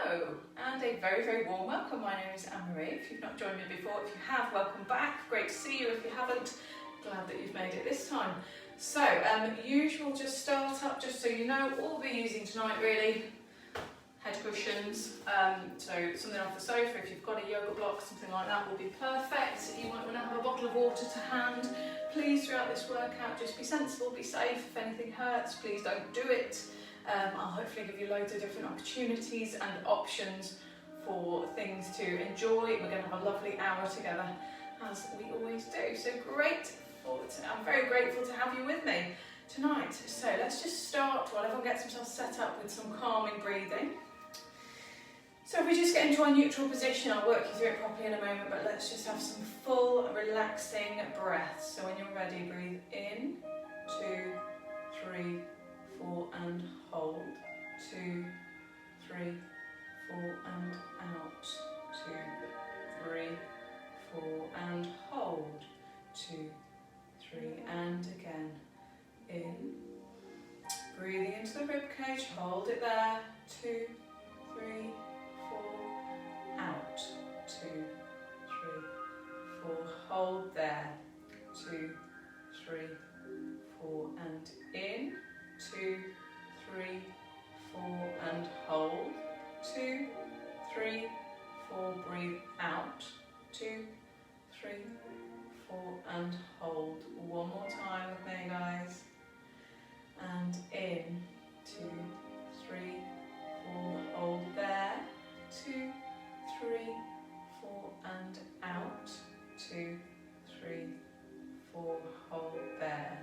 Hello, and a very, very warm welcome. My name is Anne-Marie. If you've not joined me before, if you have, welcome back. Great to see you. If you haven't, glad that you've made it this time. So, usual, just start up, just so you know, all we'll be using tonight really, head cushions, so something off the sofa. If you've got a yoga block, something like that will be perfect. You might want to have a bottle of water to hand. Please, throughout this workout, just be sensible, be safe. If anything hurts, please don't do it. I'll hopefully give you loads of different opportunities and options for things to enjoy. We're going to have a lovely hour together, as we always do. So I'm very grateful to have you with me tonight. So let's just start while everyone gets themselves set up with some calming breathing. So if we just get into our neutral position, I'll work you through it properly in a moment, but let's just have some full relaxing breaths. So when you're ready, breathe in, 2, 3, 4 and hold, 2, 3, 4 and out, 2, 3, 4 and hold, 2, 3 and again, in, breathing into the rib cage, hold it there, 2, 3, 4, out, 2, 3, 4, hold there, 2, 3, 4 and in, 2, 3, 4 and hold, 2, 3, 4, breathe out, 2, 3, 4 and hold. One more time with me, guys, and in, 2, 3, 4, hold there, 2, 3, 4 and out, 2, 3, 4, hold there,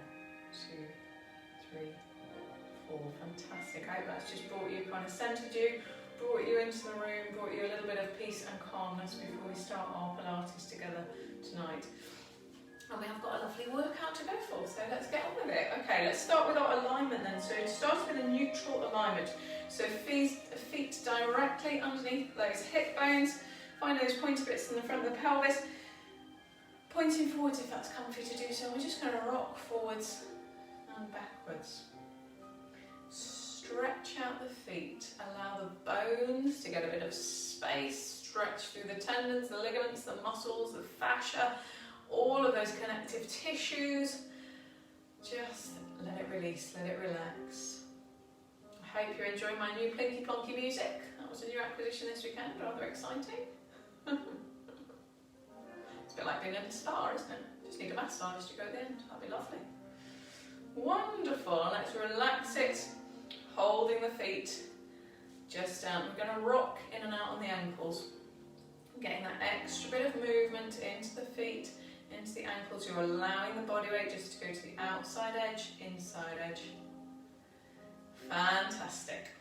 2, 3, 4, fantastic. I hope that's just brought you, kind of centred you, brought you into the room, brought you a little bit of peace and calmness before we start our Pilates together tonight. And we have got a lovely workout to go for, so let's get on with it. Okay, let's start with our alignment then. So start with a neutral alignment. So feet directly underneath those hip bones. Find those pointy bits in the front of the pelvis. Pointing forwards if that's comfy to do so. We're just going to rock forwards and backwards. Stretch out the feet, allow the bones to get a bit of space, stretch through the tendons, the ligaments, the muscles, the fascia, all of those connective tissues. Just let it release, let it relax. I hope you're enjoying my new plinky plonky music. That was a new acquisition this weekend, rather exciting. It's a bit like being in a spa, isn't it? Just need a massage to go at the end, that'd be lovely. Wonderful, let's relax it. Holding the feet just down. We're going to rock in and out on the ankles. Getting that extra bit of movement into the feet, into the ankles. You're allowing the body weight just to go to the outside edge, inside edge. Fantastic.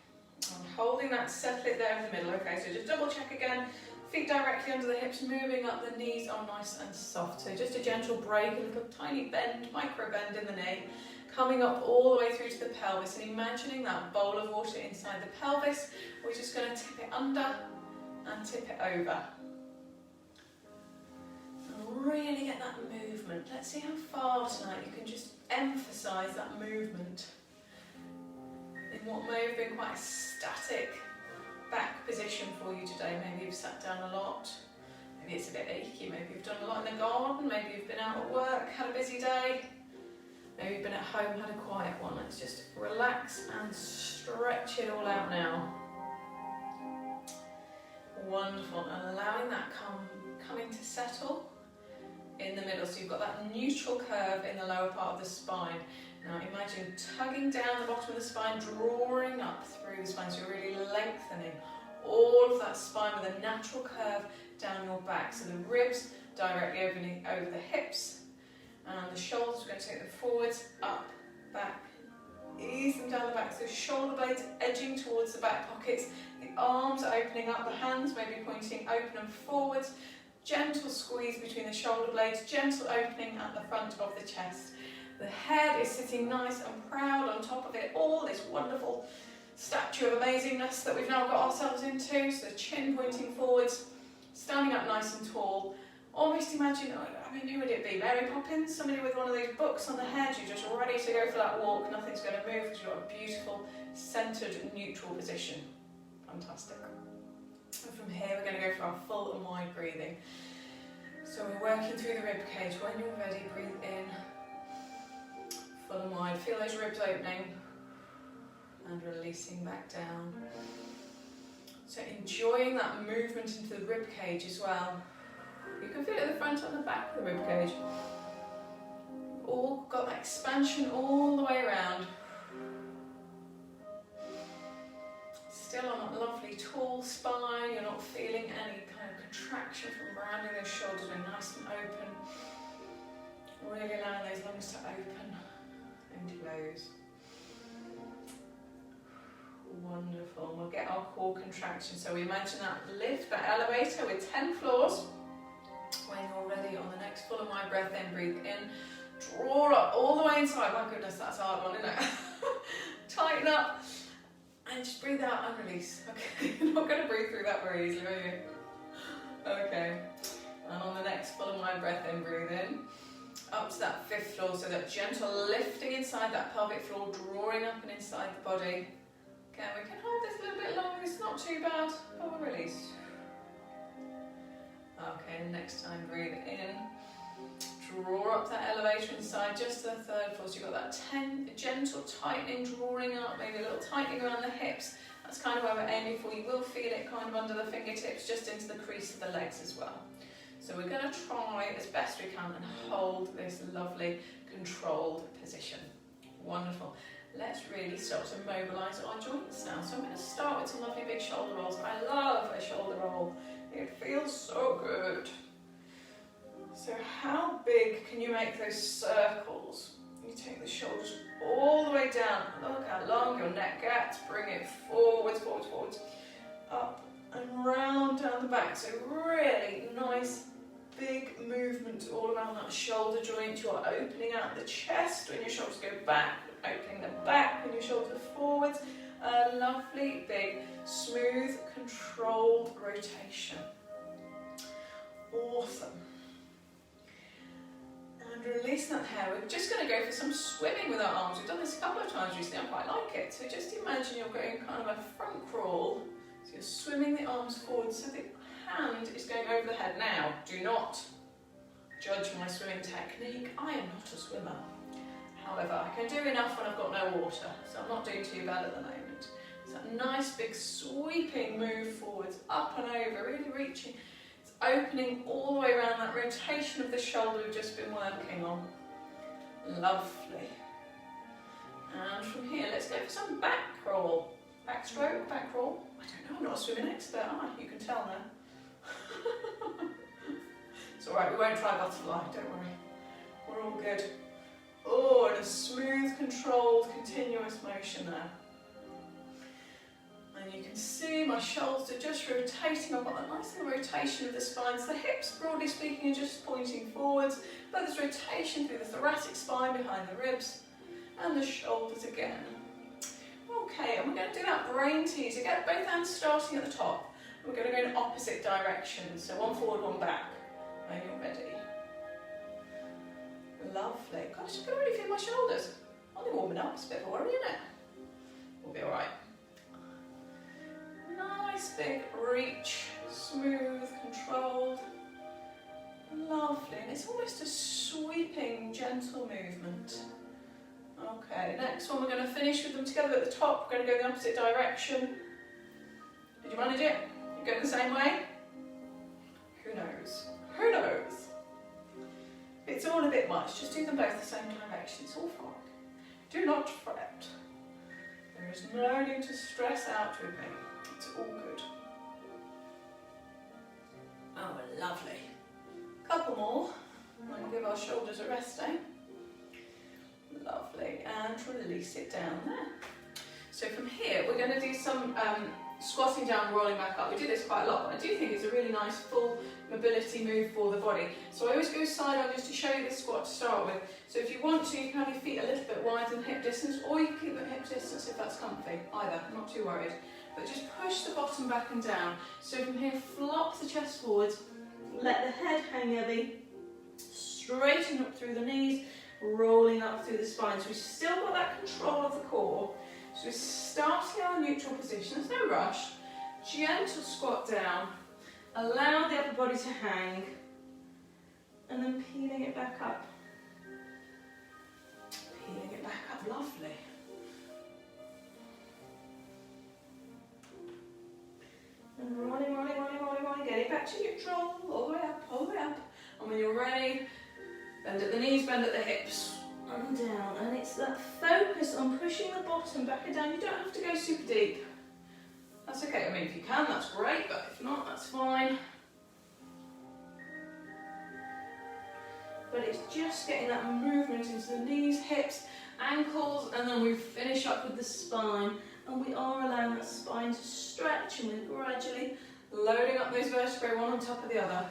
And holding that, settle it there in the middle. Okay, so just double check again. Feet directly under the hips, moving up. The knees are nice and soft. So just a gentle break, a little tiny bend, micro bend in the knee. Coming up all the way through to the pelvis and imagining that bowl of water inside the pelvis. We're just going to tip it under and tip it over. And really get that movement. Let's see how far tonight you can just emphasise that movement. In what may have been quite a static back position for you today. Maybe you've sat down a lot. Maybe it's a bit achy. Maybe you've done a lot in the garden. Maybe you've been out at work, had a busy day. Maybe you've been at home, had a quiet one. Let's just relax and stretch it all out now. Wonderful. And allowing that coming to settle in the middle. So you've got that neutral curve in the lower part of the spine. Now imagine tugging down the bottom of the spine, drawing up through the spine. So you're really lengthening all of that spine with a natural curve down your back. So the ribs directly over the hips. And the shoulders, we're going to take them forwards, up, back, ease them down the back. So shoulder blades edging towards the back pockets. The arms are opening up, the hands maybe pointing open and forwards. Gentle squeeze between the shoulder blades, gentle opening at the front of the chest. The head is sitting nice and proud on top of it all, this wonderful statue of amazingness that we've now got ourselves into. So the chin pointing forwards, standing up nice and tall. Almost imagine, who would it be? Mary Poppins? Somebody with one of those books on the head, you're just ready to go for that walk, nothing's going to move because you've got a beautiful, centred, neutral position. Fantastic. And from here we're going to go for our full and wide breathing. So we're working through the rib cage. When you're ready, breathe in, full and wide. Feel those ribs opening and releasing back down. So enjoying that movement into the rib cage as well. You can feel it at the front and the back of the rib cage. All got that expansion all the way around. Still on that lovely tall spine, you're not feeling any kind of contraction from rounding those shoulders, they're nice and open. Really allowing those lungs to open and close. Wonderful. We'll get our core contraction. So we imagine that lift, that elevator with 10 floors. When you're ready, on the next full and wide breath in, breathe in, draw up all the way inside. My goodness, that's a hard one, isn't it? Tighten up. And just breathe out and release. Okay, you're not going to breathe through that very easily, are you? Okay. And on the next full and wide breath in, breathe in. Up to that 5th floor, so that gentle lifting inside that pelvic floor, drawing up and inside the body. Okay, we can hold this a little bit longer, it's not too bad. But we'll release. Okay, next time breathe in. Draw up that elevator inside, just to the 3rd floor. So you've got that gentle tightening, drawing up, maybe a little tightening around the hips. That's kind of where we're aiming for. You will feel it kind of under the fingertips, just into the crease of the legs as well. So we're going to try as best we can and hold this lovely controlled position. Wonderful. Let's really start to mobilise our joints now. So I'm going to start with some lovely big shoulder rolls. I love a shoulder roll. It feels so good. So how big can you make those circles? You take the shoulders all the way down. Look how long your neck gets. Bring it forwards, forwards, forwards. Up and round down the back. So really nice big movement all around that shoulder joint. You are opening out the chest when your shoulders go back. Opening them back when your shoulders are forwards. A lovely big smooth controlled rotation. Awesome. And release that hair. We're just going to go for some swimming with our arms. We've done this a couple of times recently, I quite like it. So just imagine you're going kind of a front crawl. So you're swimming the arms forward so the hand is going over the head. Now, do not judge my swimming technique. I am not a swimmer. However, I can do enough when I've got no water. So I'm not doing too bad at the moment. So that nice big sweeping move forwards, up and over, really reaching. Opening all the way around that rotation of the shoulder we've just been working on. Lovely. And from here, let's go for some back crawl. Backstroke, back crawl. I don't know, I'm not a swimming expert, am I? You can tell now. It's alright, we won't try butterfly, don't worry. We're all good. Oh, and a smooth, controlled, continuous motion there. And you can see my shoulders are just rotating. I've got that nice little rotation of the spine. So the hips, broadly speaking, are just pointing forwards, but there's rotation through the thoracic spine behind the ribs and the shoulders again. Okay, and we're going to do that brain teaser. Get both hands starting at the top. We're going to go in opposite directions. So one forward, one back. When you're ready. Lovely. Gosh, I can already feel my shoulders. Only warming up. It's a bit of a worry, isn't it? We'll be all right. Nice big reach, smooth, controlled, lovely, and it's almost a sweeping, gentle movement. Okay, next one we're going to finish with them together at the top. We're going to go the opposite direction. Did you manage it? You go the same way? Who knows? Who knows? If it's all a bit much, just do them both the same direction. It's all fine. Do not fret. There is no need to stress out with me. It's all good. Oh, lovely. Couple more. And we'll give our shoulders a rest, eh? Lovely. And release it down there. So from here, we're going to do some squatting down, rolling back up. We do this quite a lot, but I do think it's a really nice full mobility move for the body. So I always go side on just to show you this squat to start with. So if you want to, you can have your feet a little bit wider than hip distance, or you can keep them hip distance if that's comfy. Either, I'm not too worried. But just push the bottom back and down. So from here, flop the chest forwards, let the head hang heavy, straighten up through the knees, rolling up through the spine. So we've still got that control of the core. So we're starting our neutral position, there's no rush. gentle squat down, allow the upper body to hang, and then peeling it back up. Peeling it back up, lovely. And rolling, rolling, rolling, rolling, rolling, getting back to neutral, all the way up, all the way up. And when you're ready, bend at the knees, bend at the hips, and down. And it's that focus on pushing the bottom back and down. You don't have to go super deep. That's okay, I mean if you can, that's great, but if not, that's fine. But it's just getting that movement into the knees, hips, ankles, and then we finish up with the spine. And we are allowing that spine to stretch, and we're gradually loading up those vertebrae one on top of the other.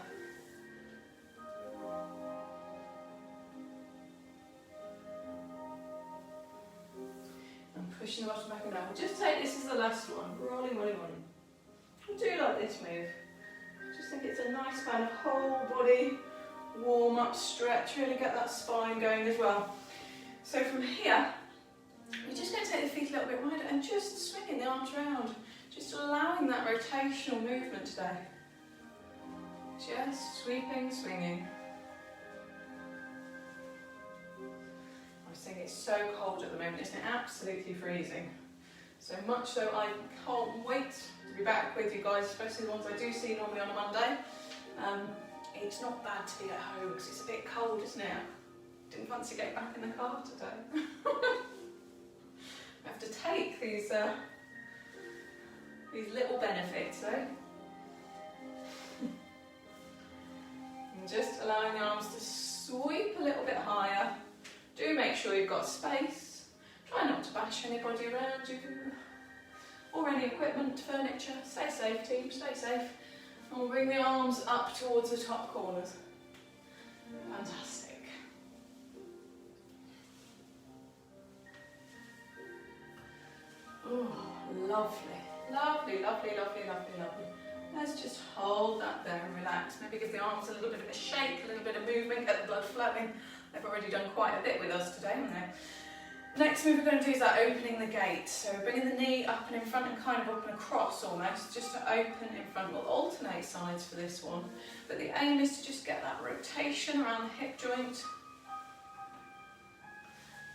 And pushing the bottom back and down. We'll just take this as the last one. Rolling, rolling, rolling. I do like this move. I just think it's a nice kind of whole body warm up stretch. Really get that spine going as well. So from here, we're just going to take the feet a little bit wider and just swinging the arms around. Just allowing that rotational movement today. Just sweeping, swinging. I think it's so cold at the moment, isn't it? Absolutely freezing. So much so I can't wait to be back with you guys, especially the ones I do see normally on a Monday. It's not bad to be at home because it's a bit cold, isn't it? Didn't fancy getting back in the car today. I have to take these little benefits, eh? And just allowing the arms to sweep a little bit higher. Do make sure you've got space. Try not to bash anybody around you or any equipment, furniture. Stay safe, team, stay safe. And we'll bring the arms up towards the top corners. Fantastic. Oh, lovely. Lovely, lovely, lovely, lovely, lovely. Let's just hold that there and relax. Maybe give the arms a little bit of a shake, a little bit of movement, get the blood flowing. They've already done quite a bit with us today, haven't they? Next move we're going to do is that opening the gate. So we're bringing the knee up and in front and kind of up and across almost, just to open in front. We'll alternate sides for this one. But the aim is to just get that rotation around the hip joint.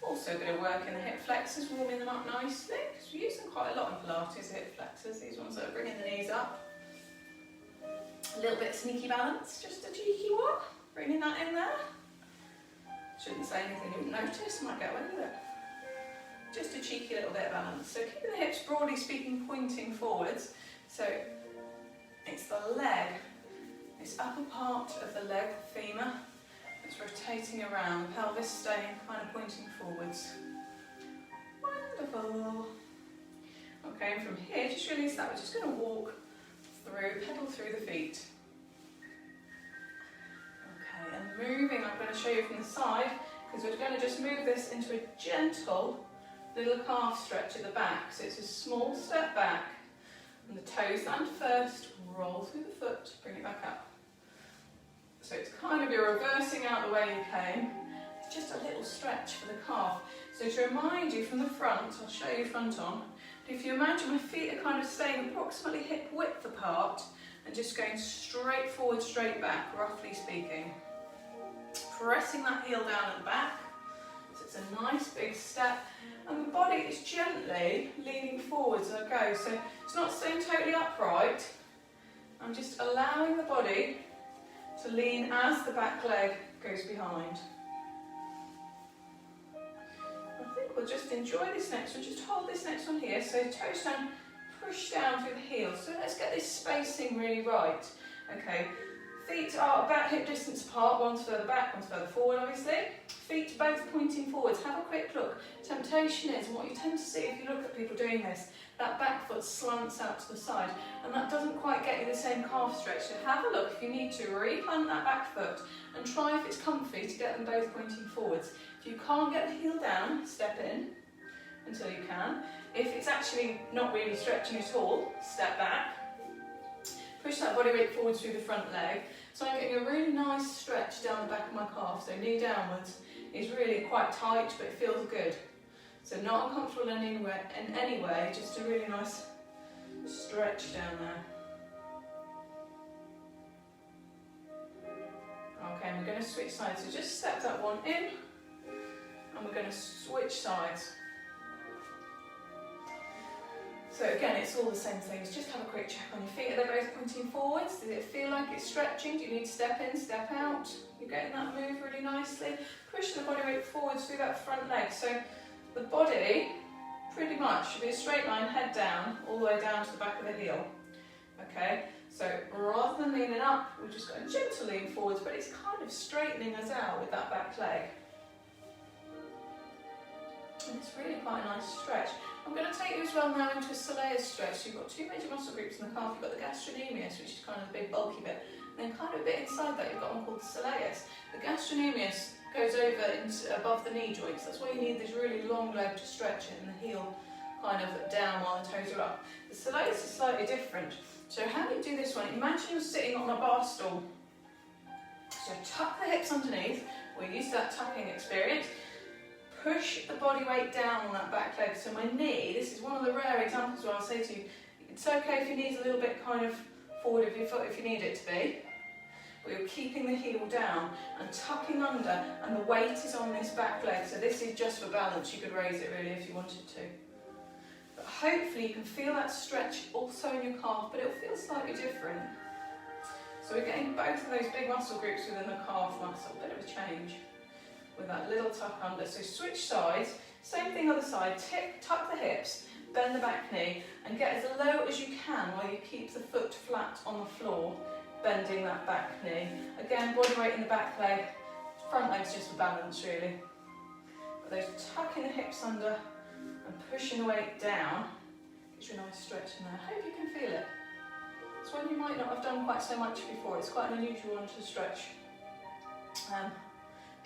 Also a bit of work in the hip flexors, warming them up nicely, because we use them quite a lot in Pilates, hip flexors, these ones that are bringing the knees up. A little bit of sneaky balance, just a cheeky one, bringing that in there. Shouldn't say anything you wouldn't notice, might get away with it. Just a cheeky little bit of balance. So keeping the hips, broadly speaking, pointing forwards. So it's the leg, this upper part of the leg, the femur, it's rotating around, the pelvis staying kind of pointing forwards. Wonderful. Okay, and from here, just release that. We're just going to walk through, pedal through the feet. Okay, and moving, I'm going to show you from the side, because we're going to just move this into a gentle little calf stretch at the back. So it's a small step back, and the toes land first, roll through the foot, bring it back up. So it's kind of you're reversing out the way you came. It's just a little stretch for the calf. So to remind you from the front, I'll show you front on. If you imagine my feet are kind of staying approximately hip width apart and just going straight forward, straight back, roughly speaking. Pressing that heel down at the back. So it's a nice big step. And the body is gently leaning forwards as I go. So it's not staying totally upright. I'm just allowing the body to lean as the back leg goes behind. I think we'll just enjoy this next one. Just hold this next one here. So toes down, push down through the heels. So let's get this spacing really right. Okay, feet are about hip distance apart. One's further back, one's further forward, obviously. Feet both pointing forwards. Have a quick look. Temptation is, and what you tend to see if you look at people doing this, that back foot slants out to the side, and that doesn't quite get you the same calf stretch. So have a look if you need to, replant that back foot and try if it's comfy to get them both pointing forwards. If you can't get the heel down, step in until you can. If it's actually not really stretching at all, step back. Push that body weight forwards through the front leg. So I'm getting a really nice stretch down the back of my calf, so knee downwards is really quite tight, but it feels good. So not uncomfortable in any way, just a really nice Stretch down there. Okay, and we're going to switch sides. So just step that one in, and we're going to switch sides. So again, it's all the same things. Just have a quick check on your feet. Are they both pointing forwards? Does it feel like it's stretching? Do you need to step in, step out? You're getting that move really nicely. Push the body weight forwards through that front leg. So the body, pretty much, should be a straight line, head down, all the way down to the back of the heel. Okay, so rather than leaning up, we're just going to gently lean forwards, but it's kind of straightening us out with that back leg. And it's really quite a nice stretch. I'm going to take you as well now into a soleus stretch. So you've got two major muscle groups in the calf. You've got the gastrocnemius, which is kind of the big bulky bit, and then kind of a bit inside that you've got one called the soleus. The gastrocnemius goes over into above the knee joints. That's why you need this really long leg to stretch it, and the heel kind of down while the toes are up. The soleus is slightly different. So how do you do this one? Imagine you're sitting on a bar stool. So tuck the hips underneath. We're used to that tucking experience. Push the body weight down on that back leg. So my knee, this is one of the rare examples where I'll say to you, it's okay if your knee's a little bit kind of forward of your foot if you need it to be, but you're keeping the heel down and tucking under, and the weight is on this back leg. So this is just for balance. You could raise it really if you wanted to. But hopefully you can feel that stretch also in your calf, but it'll feel slightly different. So we're getting both of those big muscle groups within the calf muscle, a bit of a change with that little tuck under. So switch sides, same thing other side, tuck the hips, bend the back knee, and get as low as you can while you keep the foot flat on the floor, bending that back knee. Again, body weight in the back leg, front leg's just for balance really. But those tucking the hips under and pushing the weight down gives you a nice stretch in there. I hope you can feel it. It's one you might not have done quite so much before. It's quite an unusual one to stretch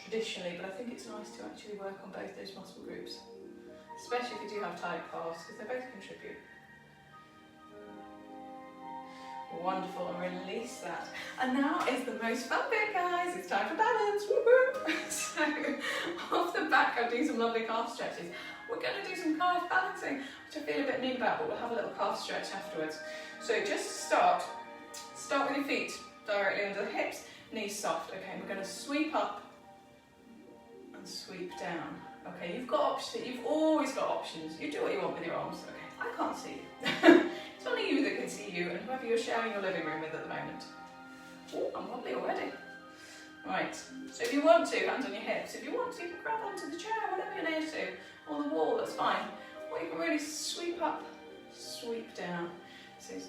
traditionally, but I think it's nice to actually work on both those muscle groups, especially if you do have tight calves, because they both contribute. Wonderful, and release that. And now is the most fun bit, guys. It's time for balance. Woo-hoo. So off the back, I'll do some lovely calf stretches. We're going to do some calf balancing, which I feel a bit mean about, but we'll have a little calf stretch afterwards. So just start with your feet directly under the hips, knees soft. Okay, we're going to sweep up and sweep down. Okay, you've got options. You've always got options. You do what you want with your arms. Okay, I can't see you. It's only you that can see you, and whoever you're sharing your living room with at the moment. Oh, I'm wobbly already. Right, so if you want to, hands on your hips. If you want to, you can grab onto the chair, whatever you're near to, or the wall, that's fine. Or you can really sweep up, sweep down. So it's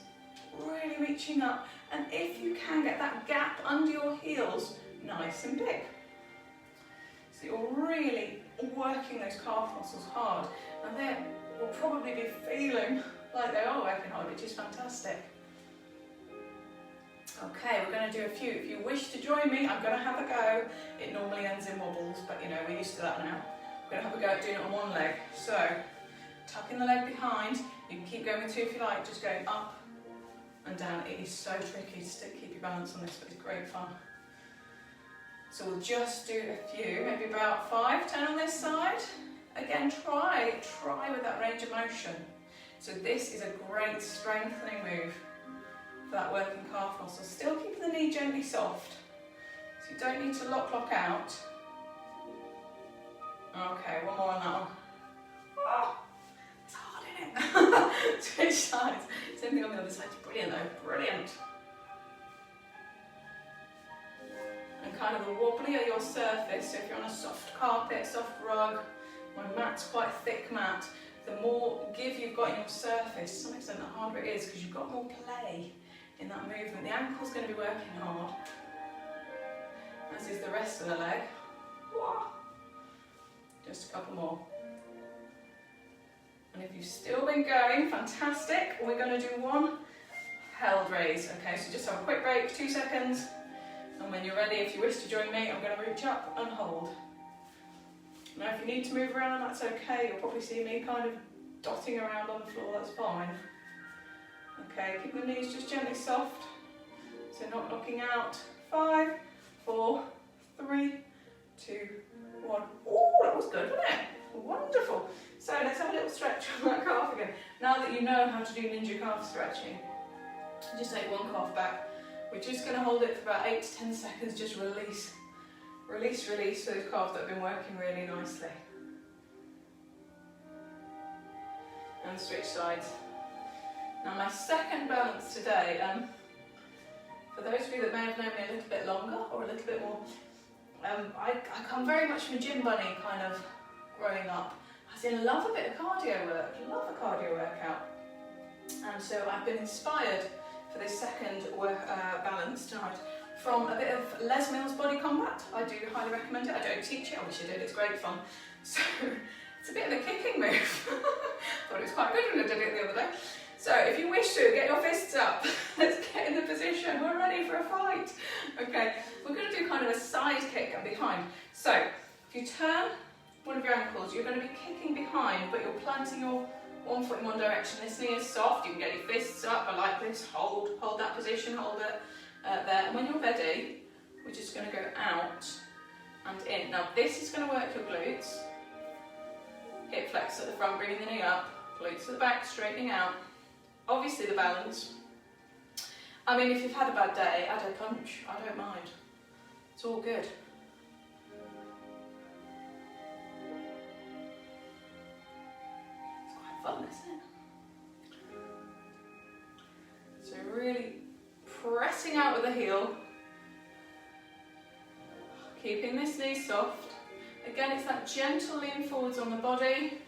really reaching up, and if you can get that gap under your heels nice and big. So you're really working those calf muscles hard, and they will probably be feeling like they are working hard, which is fantastic. Okay, we're going to do a few. If you wish to join me, I'm going to have a go. It normally ends in wobbles, but you know, we're used to that now. We're going to have a go at doing it on one leg. So, tucking the leg behind. You can keep going with two if you like, just going up and down. It is so tricky to keep your balance on this, but it's great fun. So we'll just do a few, maybe about 5, 10 on this side. Again, try with that range of motion. So this is a great strengthening move for that working calf muscle. Still keeping the knee gently soft. So you don't need to lock out. Okay, one more on that one. Oh, it's hard, isn't it? Switch sides. Same thing on the other side. Brilliant though, brilliant. And kind of the wobblier your surface, so if you're on a soft carpet, soft rug, my mat's quite a thick mat, the more give you've got in your surface, to some extent the harder it is, because you've got more play in that movement. The ankle's going to be working hard, as is the rest of the leg. Just a couple more. And if you've still been going, fantastic. We're going to do one held raise. Okay, so just have a quick break, 2 seconds. And when you're ready, if you wish to join me, I'm going to reach up and hold. Now if you need to move around, that's okay. You'll probably see me kind of dotting around on the floor, that's fine. Okay, keep the knees just gently soft, so not knocking out. 5, 4, 3, 2, 1. Oh, that was good, wasn't it? Wonderful. So let's have a little stretch on that calf again. Now that you know how to do ninja calf stretching, just take one calf back. We're just going to hold it for about 8 to 10 seconds, just release. Release, release those calves that have been working really nicely. And switch sides. Now my second balance today, for those of you that may have known me a little bit longer or a little bit more, I come very much from a gym bunny kind of growing up. I love a bit of cardio work, love a cardio workout. And so I've been inspired for this second balance tonight from a bit of Les Mills Body Combat. I do highly recommend it. I don't teach it, I wish I did, it's great fun. So it's a bit of a kicking move. Thought it was quite good when I did it the other day. So if you wish to, get your fists up. Let's get in the position, we're ready for a fight. Okay, we're going to do kind of a side kick and behind. So if you turn one of your ankles, you're going to be kicking behind, but you're planting your one foot in one direction. This knee is soft, you can get your fists up. I like this, hold that position, hold it there. And when you're ready, we're just going to go out and in. Now this is going to work your glutes. Hip flex at the front, bringing the knee up. Glutes at the back, straightening out. Obviously the balance. I mean, if you've had a bad day, add a punch, I don't mind. It's all good. Fun, isn't it? So really pressing out with the heel, keeping this knee soft. Again, it's that gentle lean forwards on the body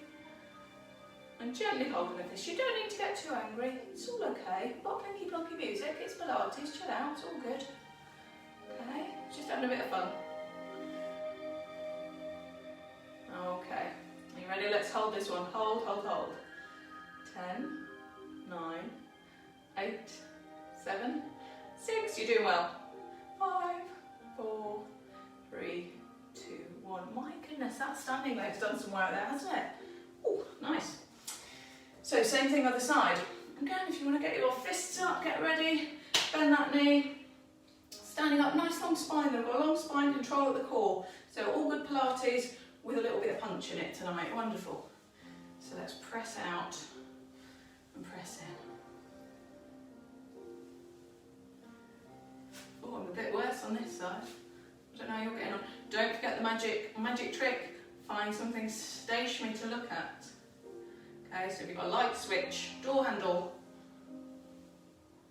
and gently holding with this. You don't need to get too angry, it's all okay. Not plinky plonky music, it's Pilates, chill out, it's all good. Okay, just having a bit of fun. Okay, are you ready? Let's hold this one. Hold, hold, hold. 10, 9, 8, 7, 6. You're doing well. 5, 4, 3, 2, 1. My goodness, that standing leg's done some work there, hasn't it? Oh, nice. So same thing other side. Again, if you want to get your fists up, get ready. Bend that knee. Standing up, nice long spine. They've got a long spine, control at the core. So all good Pilates with a little bit of punch in it tonight. Wonderful. So let's press out and press in. Oh, I'm a bit worse on this side. I don't know how you're getting on. Don't forget the magic trick. Find something stationary to look at. Okay, so we've got a light switch, door handle,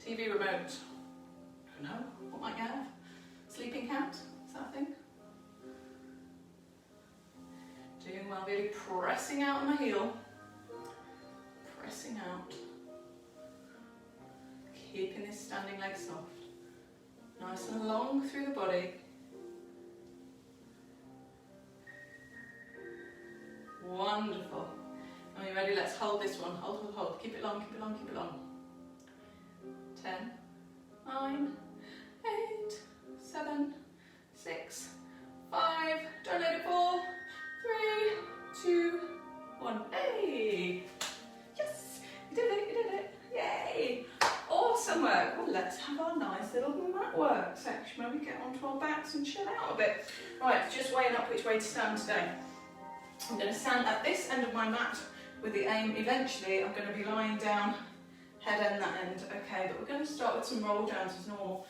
TV remote. I don't know, what might you have? Sleeping cat, is that a thing? Doing well, really pressing out on the heel. Pressing out. Keeping this standing leg soft. Nice and long through the body. Wonderful. Are you ready? Let's hold this one. Hold, hold, hold. Keep it long, keep it long, keep it long. 10, 9, 8, 7, 6, 5. Don't let it fall. 3, 2, 1. Hey! Yes! You did it, you did it. Yay! Awesome work. Well, let's have our nice little mat work section where we get onto our backs and chill out a bit. Right, just weighing up which way to stand today. I'm going to stand at this end of my mat with the aim, eventually I'm going to be lying down, head end, that end. Okay, but we're going to start with some roll downs as normal.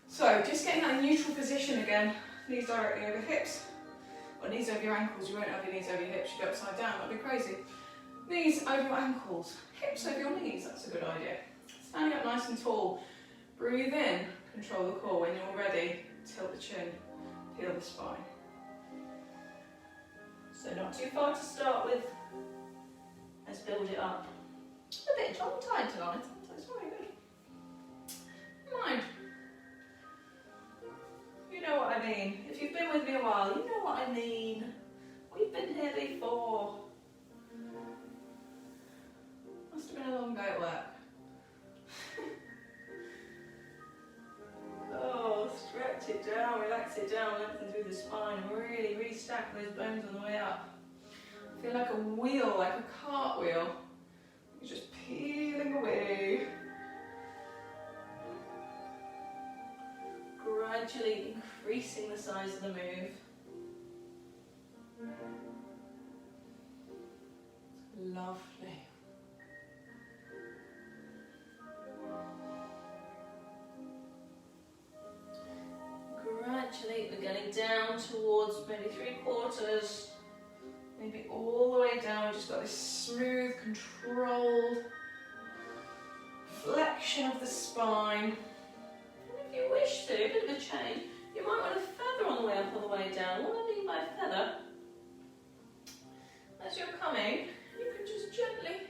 So just getting that neutral position again, knees directly over hips, or knees over your ankles. You won't have your knees over your hips, you go upside down, that'd be crazy. Knees over your ankles, hips over your knees, that's a good idea. Standing up nice and tall, breathe in, control the core. When you're ready, tilt the chin, peel the spine. So not too far to start with. Let's build it up. A bit tongue-tied tonight, so it's very good. Mind. You know what I mean. If you've been with me a while, you know what I mean. We've been here before. Must have been a long day at work. Oh, stretch it down, relax it down, lengthen through the spine, really restack those bones on the way up. Feel like a wheel, like a cartwheel. You're just peeling away. Gradually increasing the size of the move. Lovely. Gradually we're getting down towards maybe 3/4, maybe all the way down. We've just got this smooth, controlled flexion of the spine. And if you wish to, a bit of a change, you might want a feather on the way up or the way down. What I mean by a feather, as you're coming, you can just gently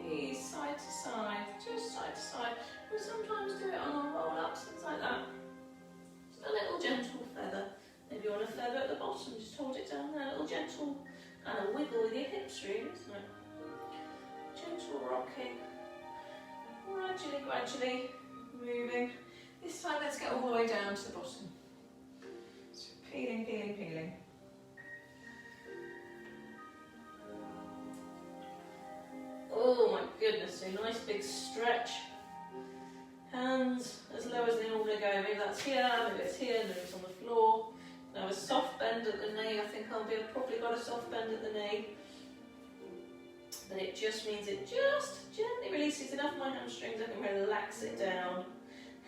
ease side to side, just side to side. We'll sometimes do it on our roll-ups, things like that. Just a little gentle feather. Maybe you want a feather at the bottom, just hold it down there, a little gentle kind of wiggle with your hips really, isn't it? Gentle rocking. Gradually moving. This time let's get all the way down to the bottom. So peeling, peeling, peeling. Oh my goodness, a nice big stretch. Hands as low as they normally go. Maybe that's here, maybe it's here, maybe it's on the floor. Now a soft bend at the knee. I think I've probably got a soft bend at the knee. But it just means it just gently releases enough of my hamstrings, I can relax it down.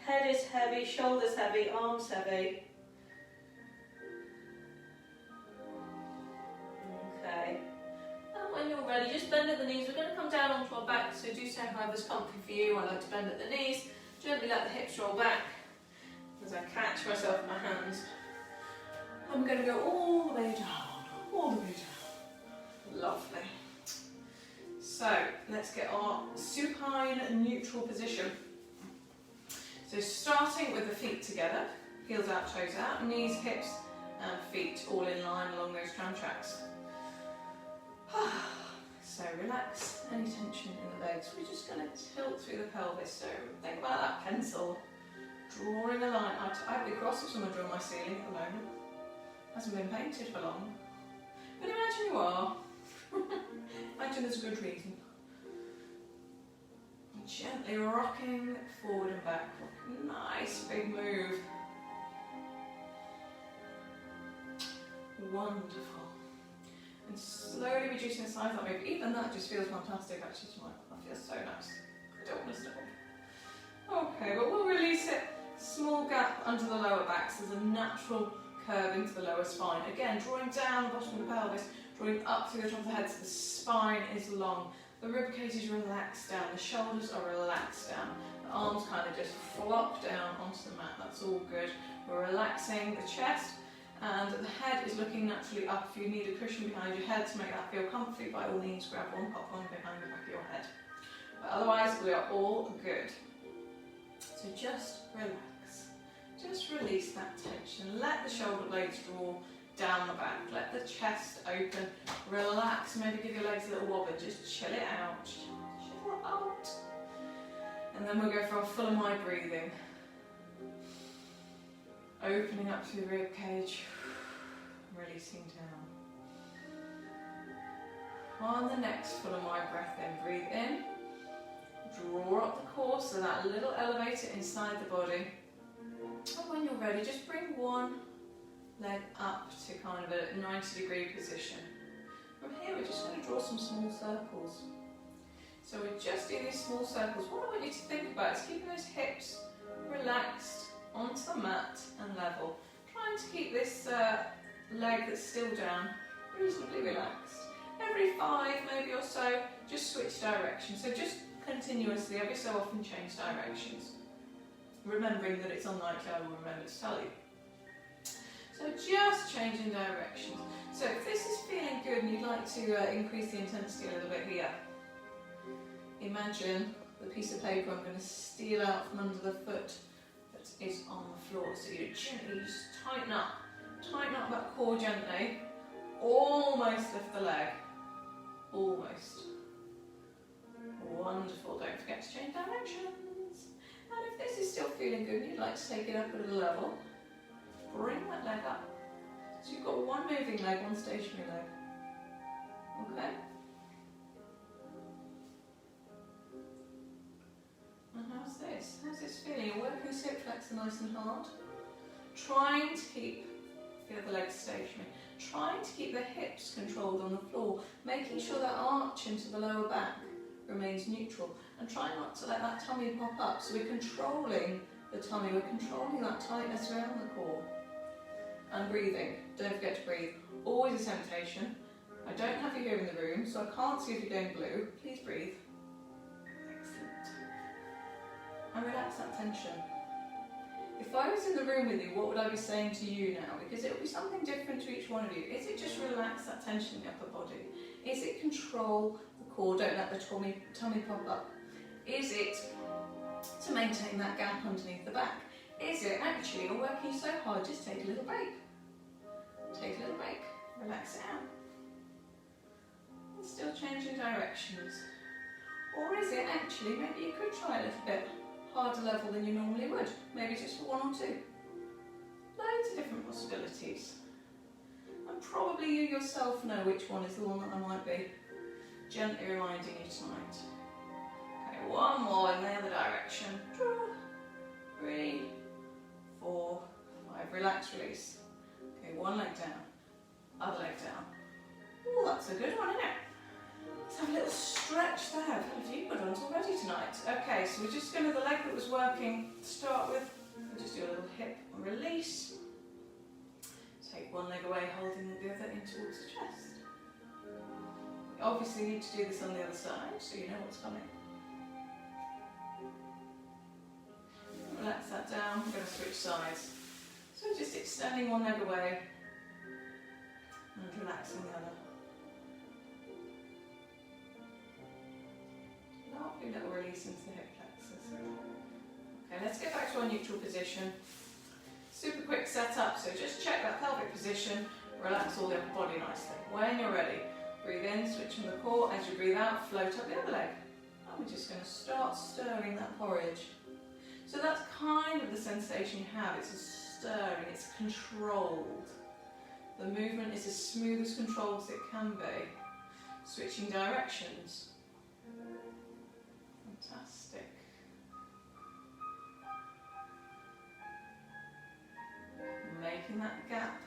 Head is heavy, shoulders heavy, arms heavy. Okay. And when you're ready, just bend at the knees. We're going to come down onto our back, so do so however's comfy for you. I like to bend at the knees. Gently let the hips roll back as I catch myself in my hands. I'm going to go all the way down, all the way down. Lovely. So let's get our supine neutral position. So starting with the feet together, heels out, toes out, knees, hips and feet all in line along those tram tracks. So relax any tension in the legs. We're just going to tilt through the pelvis. So think about that pencil drawing a line. I'd be cross if someone drew my ceiling at the moment. Hasn't been painted for long. But imagine you are. Imagine there's a good reason. Gently rocking forward and back. Nice big move. Wonderful. And slowly reducing the size of that move. Even that just feels fantastic actually tonight. That feels so nice. I don't want to stop. Okay, but we'll release it. Small gap under the lower back. So there's a natural curve into the lower spine. Again, drawing down the bottom of the pelvis. Drawing up through the top of the head so the spine is long. The ribcage is relaxed down, the shoulders are relaxed down, the arms kind of just flop down onto the mat, that's all good. We're relaxing the chest and the head is looking naturally up. If you need a cushion behind your head to make that feel comfy, by all means grab one, pop one behind the back of your head. But otherwise we are all good. So just relax, just release that tension, let the shoulder blades draw down the back, let the chest open, relax, maybe give your legs a little wobble, just chill it out, chill out. And then we'll go for our full and wide breathing. Opening up through the rib cage, releasing down. On the next full and wide breath in, breathe in, draw up the core, so that little elevator inside the body. And when you're ready, just bring one leg up to kind of a 90-degree position. From here we're just going to draw some small circles. So we're just doing these small circles. What I want you to think about is keeping those hips relaxed onto the mat and level. Trying to keep this leg that's still down reasonably relaxed. Every 5 maybe or so, just switch direction. So just continuously, every so often change directions. Remembering that it's unlikely I will remember to tell you. So just changing directions. So if this is feeling good and you'd like to increase the intensity a little bit here, imagine the piece of paper I'm going to steal out from under the foot that is on the floor. So you gently just tighten up that core gently, almost lift the leg, almost. Wonderful, don't forget to change directions. And if this is still feeling good and you'd like to take it up a little level, bring that leg up. So you've got one moving leg, one stationary leg. Okay? And how's this? How's this feeling? You're working the hip flexor nice and hard. Trying to keep the other leg stationary. trying to keep the hips controlled on the floor, making sure that arch into the lower back remains neutral, and try not to let that tummy pop up. So we're controlling the tummy, we're controlling that tightness around the core. And breathing, don't forget to breathe. Always a temptation. I don't have you here in the room, so I can't see if you're going blue. Please breathe. Excellent. And relax that tension. If I was in the room with you, what would I be saying to you now? Because it will be something different to each one of you. Is it just relax that tension in the upper body? Is it control the core, don't let the tummy pop up? Is it to maintain that gap underneath the back? Is it actually you're working so hard, just take a little break? Take a little break, relax it out. And still changing directions. Or is it actually, maybe you could try a little bit harder level than you normally would, maybe just for 1 or 2. Loads of different possibilities. And probably you yourself know which one is the one that I might be gently reminding you tonight. Okay, 1 more in the other direction. 3, 4, 5, relax, release. Okay, 1 leg down, other leg down. Oh, that's a good one, isn't it? Let's have a little stretch there. I've had a few good ones already tonight. Okay, so we're just going to, the leg that was working to start with, we'll just do a little hip release. Take 1 leg away, holding the other in towards the chest. You obviously need to do this on the other side, so you know what's coming. Relax that down, we're going to switch sides. So just extending 1 leg away and relaxing the other. Lovely little release into the hip flexors. Okay, let's get back to our neutral position. Super quick setup, so just check that pelvic position, relax all the upper body nicely. When you're ready, breathe in, switching the core. As you breathe out, float up the other leg. And we're just going to start stirring that porridge. So that's kind of the sensation you have. It's a stirring, it's controlled. The movement is as smooth as controlled as it can be. Switching directions. Fantastic. Making that gap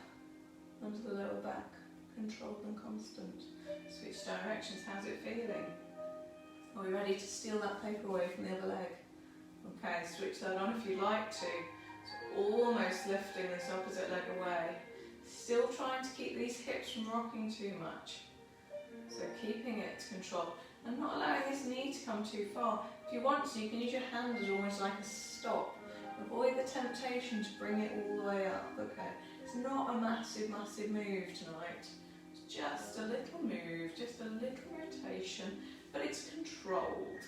under the lower back controlled and constant. Switch directions, how's it feeling? Are we ready to steal that paper away from the other leg? Okay, switch that on if you like to. So almost lifting this opposite leg away. Still trying to keep these hips from rocking too much. So keeping it controlled and not allowing this knee to come too far. If you want to, you can use your hand as almost like a stop. Avoid the temptation to bring it all the way up, okay? It's not a massive, massive move tonight. It's just a little move, just a little rotation, but it's controlled.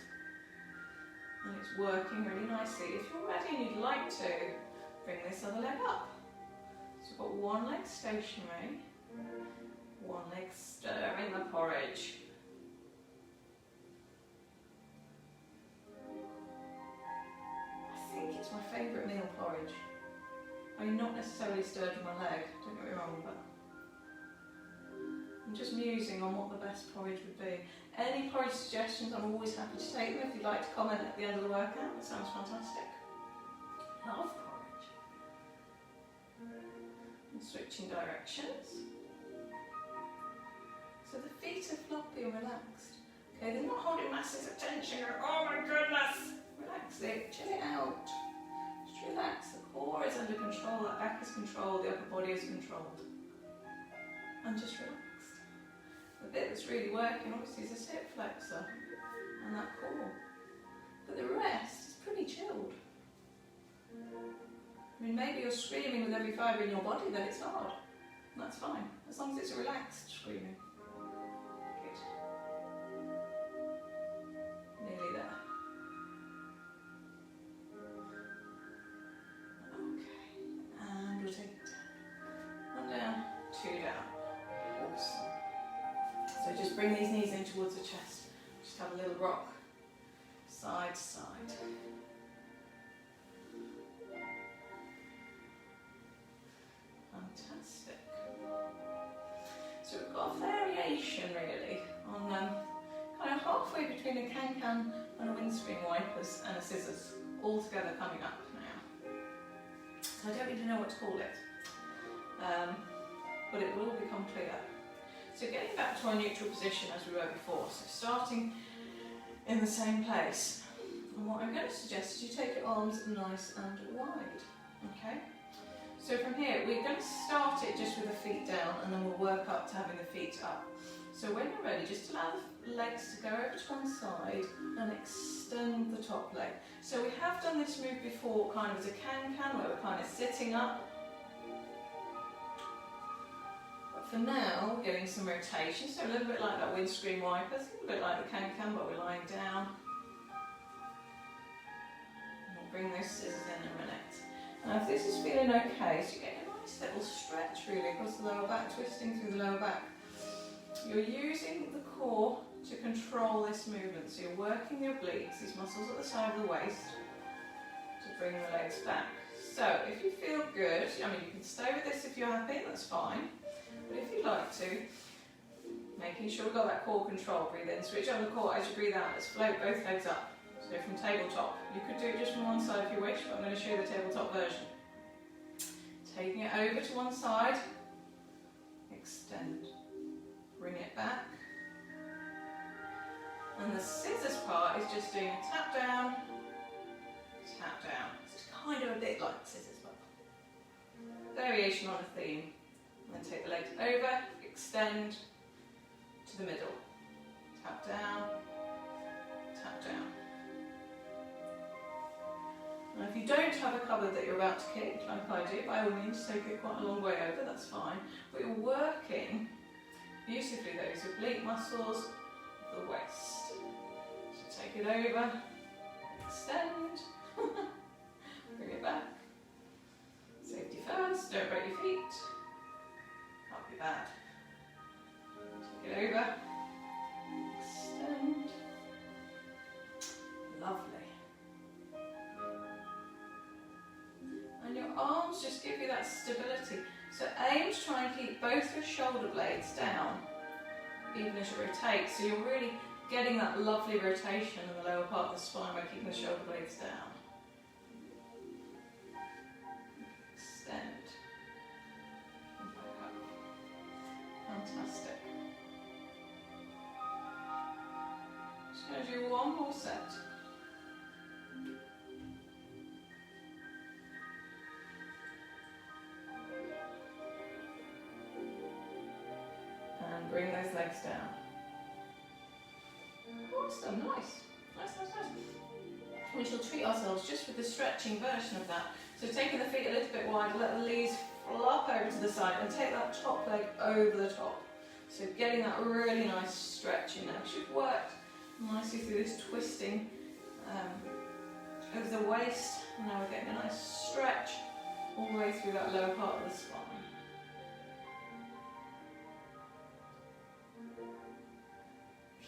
And it's working really nicely. If you're ready and you'd like to, bring this other leg up. So we've got 1 leg stationary, 1 leg stirring the porridge. I think it's my favourite meal, porridge. I mean, not necessarily stirred with my leg, don't get me wrong, but I'm just musing on what the best porridge would be. Any porridge suggestions, I'm always happy to take them. If you'd like to comment at the end of the workout, that sounds fantastic. Love porridge. And switching directions. So the feet are floppy and relaxed. Okay, they're not holding masses of tension. Oh my goodness! Relax it, chill it out. Just relax. The core is under control, that back is controlled, the upper body is controlled. And just relax. The bit that's really working obviously is this hip flexor and that core. But the rest is pretty chilled. I mean, maybe you're screaming with every fibre in your body that it's hard. And that's fine, as long as it's a relaxed screaming. Good. Nearly there. Okay, and we'll take it down. 1 down, 2 down. Awesome. So just bring these knees in towards the chest. Just have a little rock, side to side. Fantastic. So we've got a variation really on kind of halfway between a can-can and a windscreen wipers and a scissors, all together coming up now. So I don't really know what to call it. but it will all become clear. So getting back to our neutral position as we were before, so starting in the same place. And what I'm going to suggest is you take your arms nice and wide, okay? So from here, we're going to start it just with the feet down, and then we'll work up to having the feet up. So when you're ready, just allow the legs to go over to one side and extend the top leg. So we have done this move before, kind of as a can-can, where we're kind of sitting up. But for now, we're getting some rotation, so a little bit like that windscreen wiper, a bit like the can-can, but we're lying down. And we'll bring those scissors in a minute. Now if this is feeling okay, so you get a nice little stretch really across the lower back, twisting through the lower back. You're using the core to control this movement, so you're working your obliques, these muscles at the side of the waist, to bring the legs back. So if you feel good, I mean you can stay with this if you're happy, that's fine, but if you'd like to, making sure we've got that core control, breathe in, switch on the core as you breathe out, let's float both legs up. So from tabletop, you could do it just from one side if you wish, but I'm going to show you the tabletop version. Taking it over to one side, extend, bring it back. And the scissors part is just doing a tap down, tap down. It's kind of a bit like scissors, but variation on a theme. And then take the legs over, extend to the middle, tap down, tap down. Now if you don't have a cupboard that you're about to kick, like I do, by all means take it quite a long way over, that's fine. But you're working beautifully those oblique muscles of the waist. So take it over, extend, bring it back. Safety first, don't break your feet. Can't be bad. Take it over, extend. Lovely. And your arms just give you that stability. So aim to try and keep both your shoulder blades down, even as you rotate. So you're really getting that lovely rotation in the lower part of the spine by keeping the shoulder blades down. Extend. And back up. Fantastic. Just going to do one more set. Bring those legs down. Awesome, nice. Nice, nice, nice. We shall treat ourselves just with the stretching version of that. So taking the feet a little bit wider, let the knees flop over to the side and take that top leg over the top. So getting that really nice stretching now. You've worked nicely through this twisting of the waist. And now we're getting a nice stretch all the way through that lower part of the spine.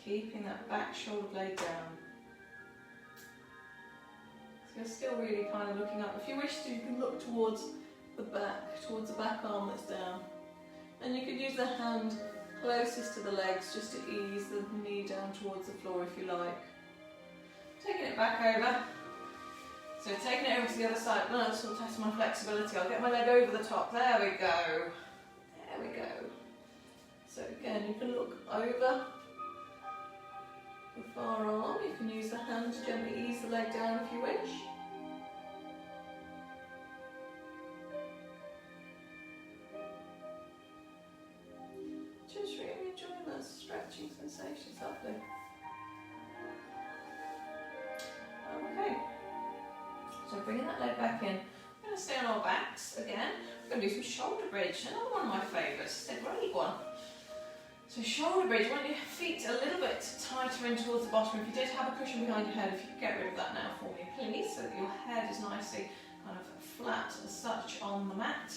Keeping that back shoulder blade down. So you're still really kind of looking up. If you wish to, you can look towards the back arm that's down. And you could use the hand closest to the legs just to ease the knee down towards the floor if you like. Taking it back over. So taking it over to the other side. No, this will test my flexibility. I'll get my leg over the top. There we go. There we go. So again, you can look over the far arm. You can use the hand to gently ease the leg down if you wish. Just really enjoying that stretching sensation. It's lovely. Okay, so bringing that leg back in. We're going to stay on our backs again. We're going to do some shoulder bridge, another one of my favourites. It's a great one. So shoulder bridge, you want your feet a little bit tighter in towards the bottom. If you did have a cushion behind your head, if you could get rid of that now for me, please, so that your head is nicely kind of flat as such on the mat.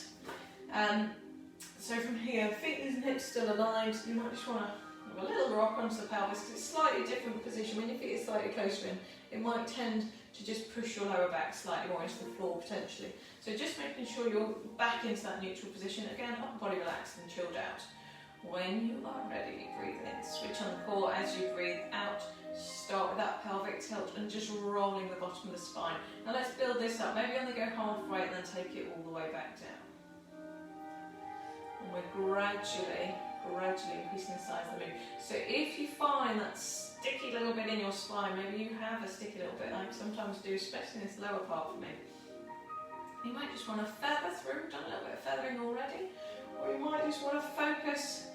So from here, feet, knees and hips still aligned. You might just want to have a little rock onto the pelvis because it's a slightly different position. When your feet are slightly closer in, it might tend to just push your lower back slightly more into the floor potentially. So just making sure you're back into that neutral position. Again, upper body relaxed and chilled out. When you are ready, breathe in, switch on the core as you breathe out. Start with that pelvic tilt and just rolling the bottom of the spine. Now let's build this up. Maybe only go halfway and then take it all the way back down. And we're gradually increasing the size of the move. So if you find that sticky little bit in your spine, maybe you have a sticky little bit, like sometimes do, especially in this lower part for me, you might just want to feather through, done a little bit of feathering already, or you might just want to focus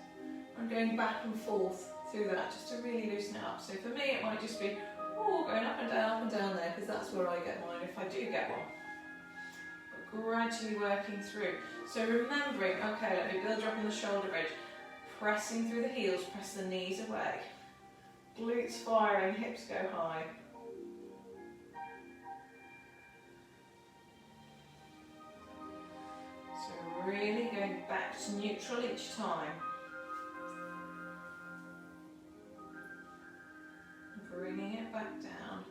on going back and forth through that, just to really loosen it up. So for me, it might just be, going up and down there, because that's where I get mine, if I do get one. But gradually working through. So remembering, okay, let me build up in the shoulder bridge. Pressing through the heels, press the knees away. Glutes firing, hips go high. So really going back to neutral each time. Bringing it back down.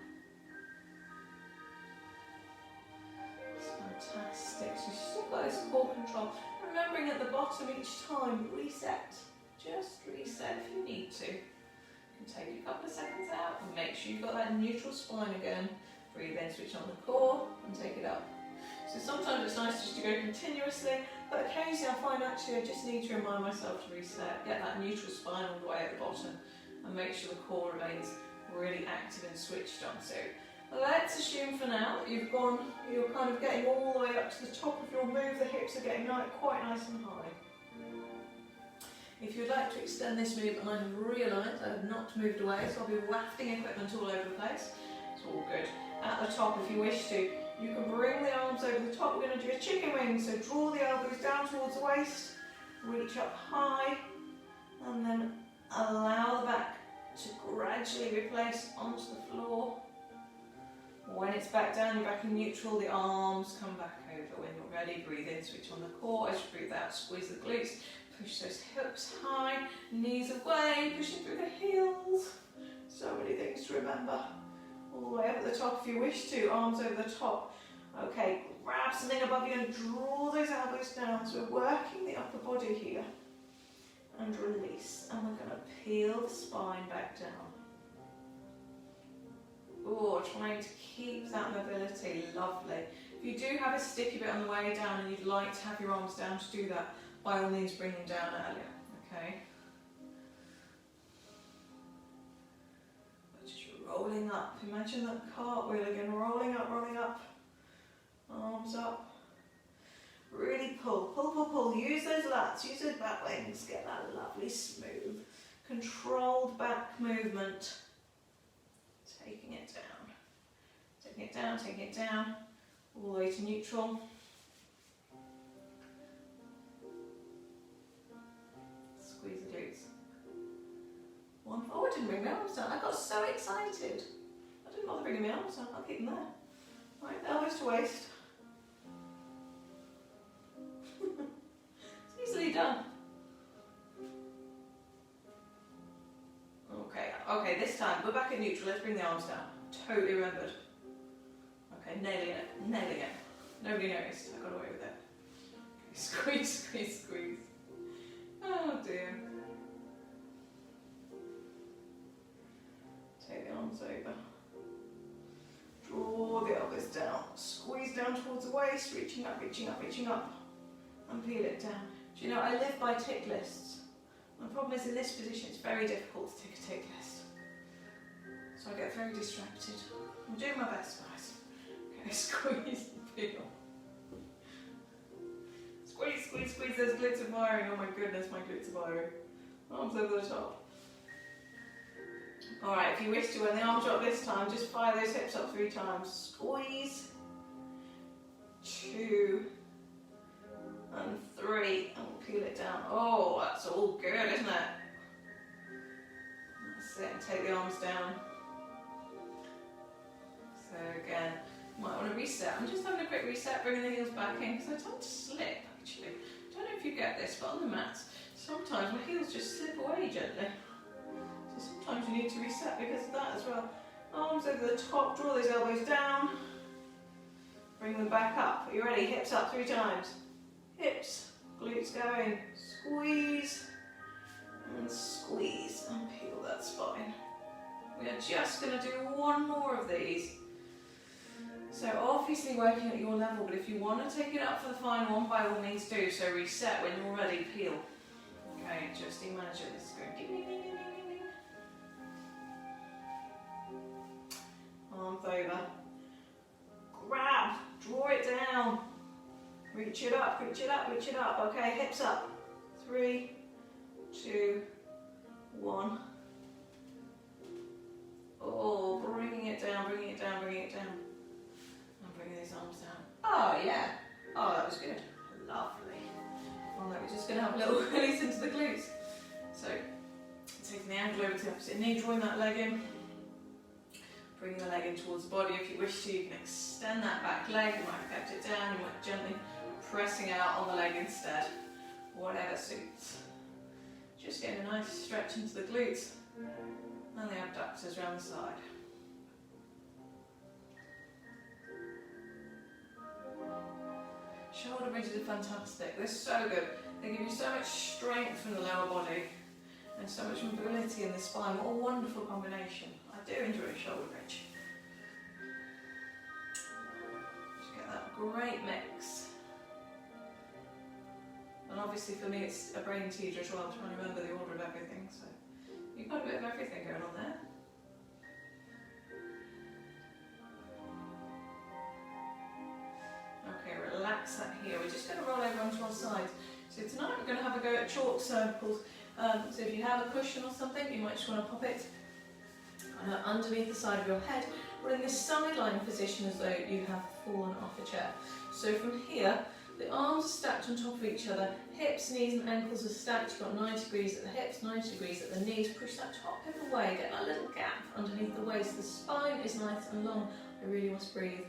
It's fantastic. So you've still got this core control. Remembering at the bottom each time, reset. Just reset if you need to. You can take a couple of seconds out and make sure you've got that neutral spine again. Breathe in, switch on the core and take it up. So sometimes it's nice just to go continuously, but occasionally I find actually I just need to remind myself to reset, get that neutral spine all the way at the bottom and make sure the core remains really active and switched on. So let's assume for now that you're kind of getting all the way up to the top of your move, the hips are getting quite nice and high. If you'd like to extend this move, and I have realised I have not moved away, so I'll be wafting equipment all over the place. It's all good. At the top, if you wish to, you can bring the arms over the top. We're going to do a chicken wing, so draw the elbows down towards the waist, reach up high, and then allow the back to gradually replace onto the floor. When it's back down, you're back in neutral, the arms come back over. When you're ready, breathe in, switch on the core. As you breathe out, squeeze the glutes, push those hips high, knees away, pushing through the heels. So many things to remember. All the way up at the top if you wish to, arms over the top. Okay, grab something above you and draw those elbows down. So we're working the upper body here. And release. And we're going to peel the spine back down. Trying to keep that mobility, lovely. If you do have a sticky bit on the way down and you'd like to have your arms down to do that, by all means bring them down earlier, okay? But just rolling up, imagine that cartwheel again, rolling up, arms up. Really pull, use those lats, use those back wings, get that lovely smooth, controlled back movement. Taking it down, all the way to neutral. Squeeze the glutes. I didn't bring my arms down. I got so excited. I didn't bother bringing my arms down. I'll keep them there. Right, elbows to waist. It's easily done. Okay, this time we're back at neutral. Let's bring the arms down. Totally remembered. Okay, nailing it. Nobody noticed. I got away with it. Okay, squeeze. Oh dear. Take the arms over. Draw the elbows down. Squeeze down towards the waist, reaching up. And peel it down. Do you know, I live by tick lists. My problem is in this position it's very difficult to tick a tick list. So I get very distracted. I'm doing my best, guys. Okay, squeeze and peel. Squeeze, those glutes are firing. Oh my goodness, my glutes are firing. Arms over the top. Alright, if you wish to, when the arms drop this time, just fire those hips up 3 times. Squeeze. 2. And 3. And we'll peel it down. Oh, that's all good, isn't it? That's it, and take the arms down. So again, you might want to reset. I'm just having a quick reset, bringing the heels back in, because I tend to slip, actually. I don't know if you get this, but on the mats, sometimes my heels just slip away gently. So sometimes you need to reset because of that as well. Arms over the top, draw those elbows down. Bring them back up. Are you ready? Hips up 3 times. Hips, glutes going. Squeeze, and squeeze, and peel that spine. We are just going to do one more of these. So obviously working at your level, but if you want to take it up for the final one, by all means do. So reset when you're ready, peel. Okay, adjusting manager, this is going ding, ding, ding, ding, ding, ding. Arms over. Grab, draw it down. Reach it up, reach it up, reach it up. Okay, hips up. 3, 2, 1. Oh, bringing it down, bringing it down, bringing it down. And bringing these arms down. Oh, yeah. Oh, that was good. Lovely. Well, we're just going to have a little release into the glutes. So, taking the ankle over to the opposite knee, drawing that leg in. Bringing the leg in towards the body. If you wish to, you can extend that back leg. You might have kept it down. You might gently pressing out on the leg instead. Whatever suits. Just getting a nice stretch into the glutes and the abductors around the side. Shoulder bridges are fantastic. They're so good. They give you so much strength from the lower body and so much mobility in the spine. What a wonderful combination. I do enjoy a shoulder bridge. Just get that great mix. And obviously for me it's a brain teaser as well, trying to remember the order of everything. So you've got a bit of everything going on there. Okay, relax that here. We're just going to roll over onto our sides. So tonight we're going to have a go at chalk circles. So if you have a cushion or something, you might just want to pop it underneath the side of your head. We're in this sideline position as though you have fallen off a chair. So from here, the arms are stacked on top of each other, hips, knees and ankles are stacked. You've got 90 degrees at the hips, 90 degrees at the knees. Push that top hip away, get that little gap underneath the waist. The spine is nice and long. I really must breathe.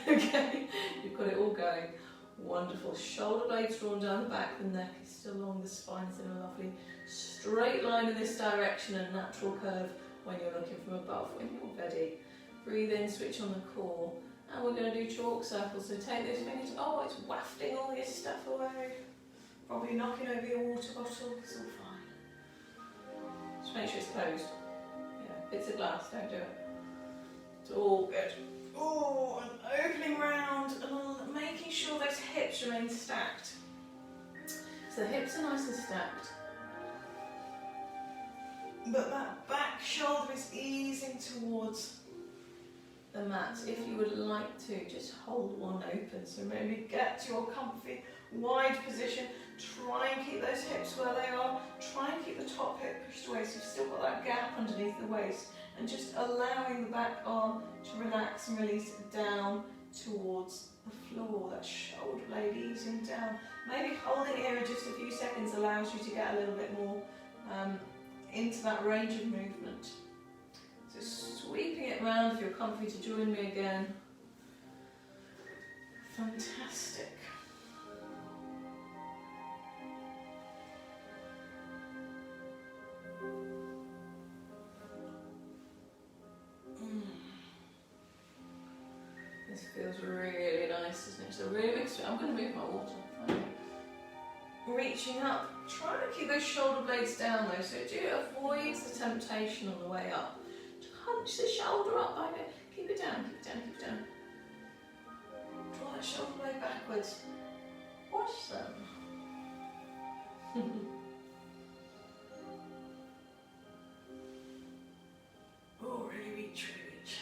Okay, you've got it all going. Wonderful. Shoulder blades drawn down the back, the neck is still long, the spine is in a lovely straight line in this direction and natural curve when you're looking from above. When you're ready, breathe in, switch on the core. And we're going to do chalk circles, so take those fingers, oh it's wafting all your stuff away. Probably knocking over your water bottle, it's all fine. Just make sure it's closed. Yeah, bits of glass, don't do it. It's all good. Oh, and opening round and making sure those hips remain stacked. So the hips are nice and stacked. But that back shoulder is easing towards the mat. If you would like to, just hold one open. So maybe get to your comfy, wide position. Try and keep those hips where they are. Try and keep the top hip pushed away so you've still got that gap underneath the waist. And just allowing the back arm to relax and release down towards the floor. That shoulder blade easing down. Maybe holding here in just a few seconds allows you to get a little bit more into that range of movement. So sweeping it round if you're comfy to join me again. Fantastic. This feels really nice, isn't it? So really mixed it. I'm going to move my water. Okay. Reaching up. Try to keep those shoulder blades down though, so do avoid the temptation on the way up. Hunch the shoulder up by it. Keep it down, keep it down, keep it down. Draw that shoulder blade backwards. Watch them. Oh, really reach, really reach.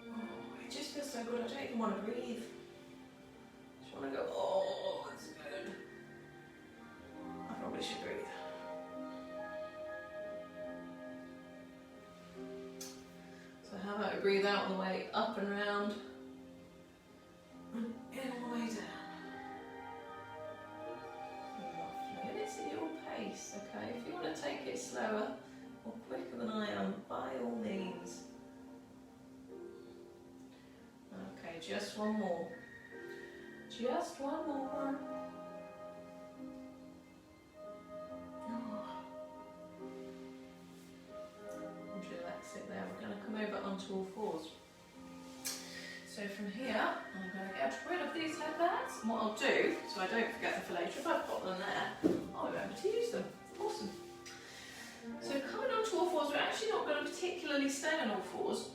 Oh, it just feels so good. I don't even want to breathe. I just want to go, oh, that's good. I probably should breathe. So how about we breathe out on the way up and round, and in on the way down. Lovely. And it's at your pace, okay? If you want to take it slower or quicker than I am, by all means. Okay, just one more. Just one more. And relax it there. We're going to come over onto all fours. So from here, I'm going to get rid of these headbands. And what I'll do, so I don't forget them for later, if I've got them there, I'll remember to use them. So coming onto all fours, we're actually not going to particularly stay on all fours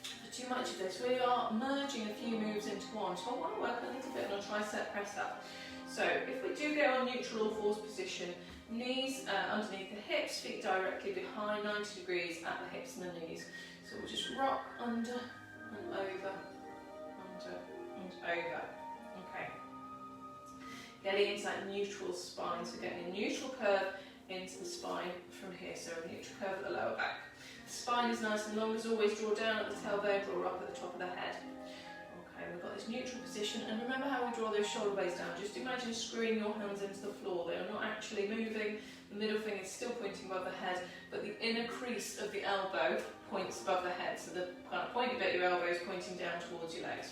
for too much of this. We are merging a few moves into one. So I want to work a little bit on a tricep press up. So if we do get on neutral all fours position, knees underneath the hips, feet directly behind, 90 degrees at the hips and the knees. So we'll just rock under and over, under and over. Okay. Getting into that neutral spine, so getting a neutral curve into the spine from here, so a neutral curve at the lower back. The spine is nice and long as always, draw down at the tailbone, draw up at the top of the head. Okay, we've got this neutral position, and remember how we draw those shoulder blades down. Just imagine screwing your hands into the floor. They are not actually moving, the middle finger is still pointing above the head, but the inner crease of the elbow points above the head, so the kind of pointy bit of your elbow is pointing down towards your legs.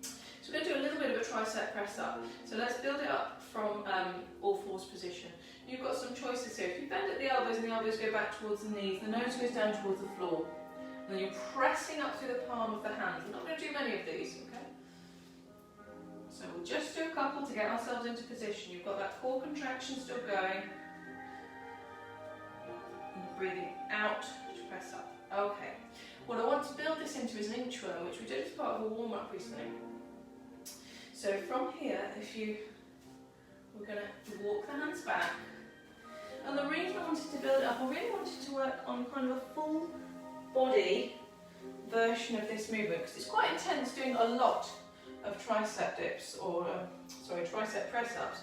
So we're going to do a little bit of a tricep press up. So let's build it up from all fours position. You've got some choices here. If you bend at the elbows and the elbows go back towards the knees, the nose goes down towards the floor. And then you're pressing up through the palm of the hand. We're not going to do many of these, okay? So we'll just do a couple to get ourselves into position. You've got that core contraction still going. And you're breathing out to press up. Okay. What I want to build this into is an inchworm, which we did as part of a warm-up recently. So from here, we're going to walk the hands back. And the reason I wanted to build it up, I really wanted to work on kind of a full body version of this movement, because it's quite intense doing a lot of tricep dips, or tricep press ups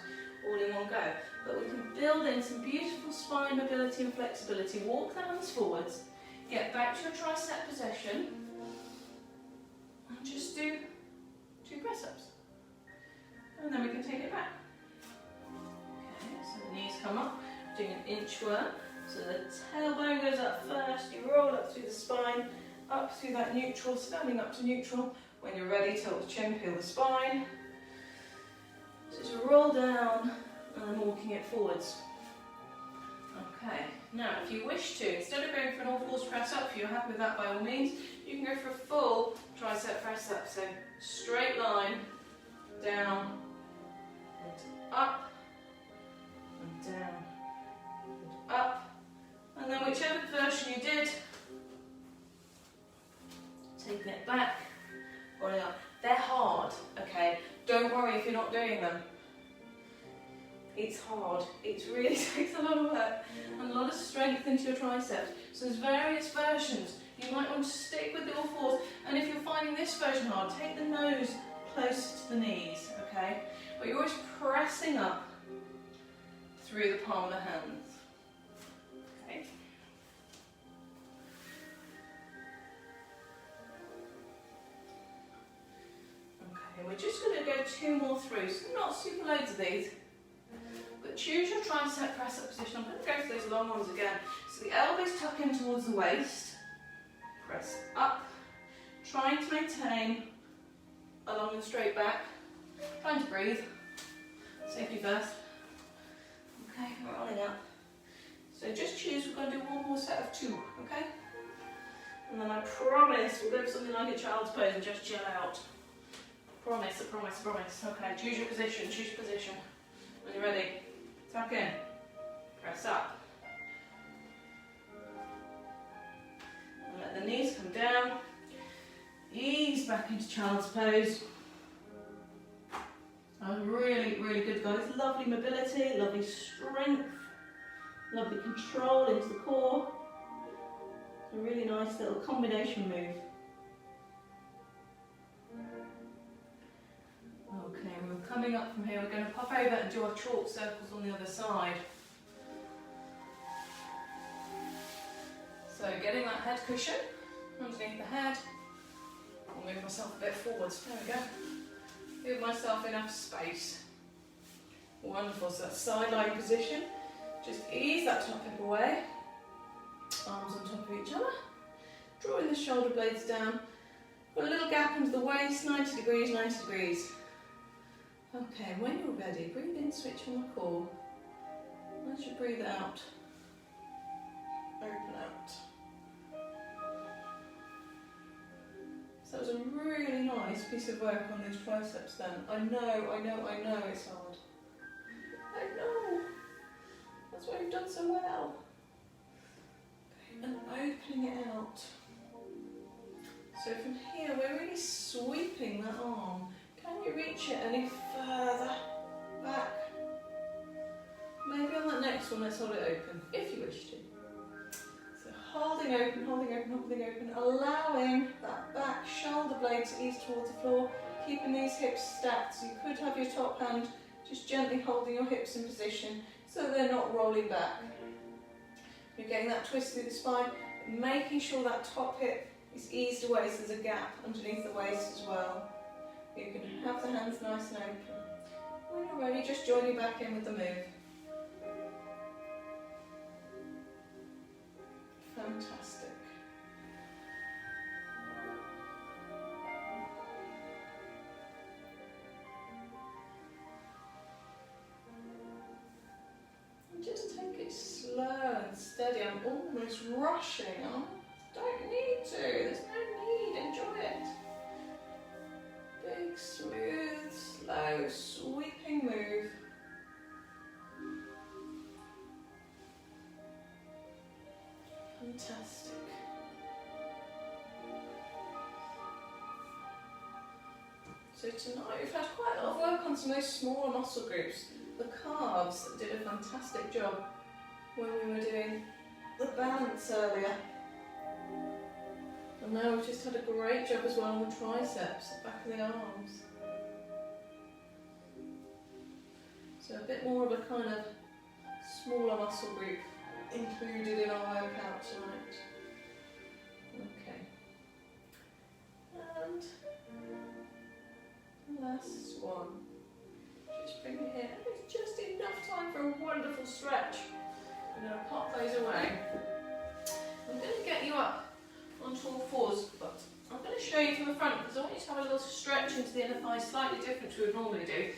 all in one go. But we can build in some beautiful spine mobility and flexibility, walk the hands forwards, get back to your tricep position, and just do 2 press ups. And then we can take it back. Okay, so the knees come up, doing an inchworm. So the tailbone goes up first, you roll up through the spine, up through that neutral, standing up to neutral. When you're ready, tilt the chin, peel the spine. So just roll down and then walking it forwards. Okay, now if you wish to, instead of going for an all fours press up, if you're happy with that by all means, you can go for a full tricep press up. So straight line, down, and up, and down, and up. And then whichever version you did, taking it back, rolling up. They're hard, okay? Don't worry if you're not doing them. It's hard. It really takes a lot of work and a lot of strength into your triceps. So there's various versions. You might want to stick with the all fours. And if you're finding this version hard, take the nose close to the knees, okay? But you're always pressing up through the palm of the hands. Okay. Okay, we're just going to go 2 more through. So not super loads of these. But choose your tricep press up position. I'm going to go for those long ones again. So the elbows tuck in towards the waist. Press up. Trying to maintain along the straight back. Trying to breathe. Safety first. Okay, rolling up. So just choose, we're going to do one more set of 2, okay? And then I promise we'll go for something like a child's pose and just chill out. Promise, I promise, I promise. Okay, choose your position, choose your position. When you're ready, tuck in, press up. And let the knees come down. Ease back into child's pose. Really, really good, guys. Lovely mobility, lovely strength, lovely control into the core. It's a really nice little combination move. Okay, we're coming up from here. We're going to pop over and do our chalk circles on the other side. So getting that head cushion underneath the head. I'll move myself a bit forwards. There we go. Give myself enough space. Wonderful. So that side lying position. Just ease that top hip away. Arms on top of each other. Drawing the shoulder blades down. Put a little gap into the waist. 90 degrees, 90 degrees. Okay, when you're ready, breathe in, switch on the core. As you breathe out, open out. So that was a really nice piece of work on those triceps then. I know it's hard. I know. That's why you've done so well. reach it any further back. Maybe on that next one, let's hold it open, if you wish to. So holding open, holding open, holding open, allowing that back shoulder blade to ease towards the floor, keeping these hips stacked. So you could have your top hand just gently holding your hips in position so they're not rolling back. You're getting that twist through the spine, making sure that top hip is eased away so there's a gap underneath the waist as well. You can have the hands nice and open. When you're ready, just join you back in with the move. Fantastic. And just take it slow and steady. I'm almost rushing. I don't need to. There's no need. Enjoy it. Big, smooth, slow, sweeping move. Fantastic. So tonight we've had quite a lot of work on some of those smaller muscle groups. The calves did a fantastic job when we were doing the balance earlier. And now we've just had a great job as well on the triceps, the back of the arms. So a bit more of a kind of smaller muscle group included in our workout tonight. Okay. And last one. Just bring it here. It's just enough time for a wonderful stretch. I'm going to pop those away. I'm going to get you up onto all fours, but I'm going to show you from the front because I want you to have a little stretch into the inner thigh, slightly different to what we would normally do.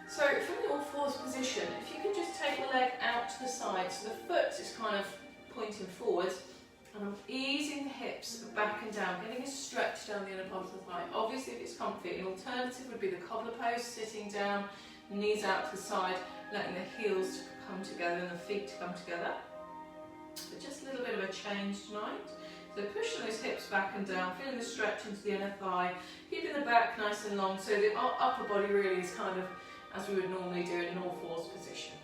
So from the all fours position, if you can just take the leg out to the side, so the foot is kind of pointing forwards, and I'm easing the hips back and down, getting a stretch down the inner part of the thigh. Obviously if it's comfy, an alternative would be the cobbler pose, sitting down, knees out to the side, letting the heels come together and the feet to come together. But just a little bit of a change tonight. So pushing those hips back and down, feeling the stretch into the inner thigh, keeping the back nice and long, so the upper body really is kind of as we would normally do in an all fours position.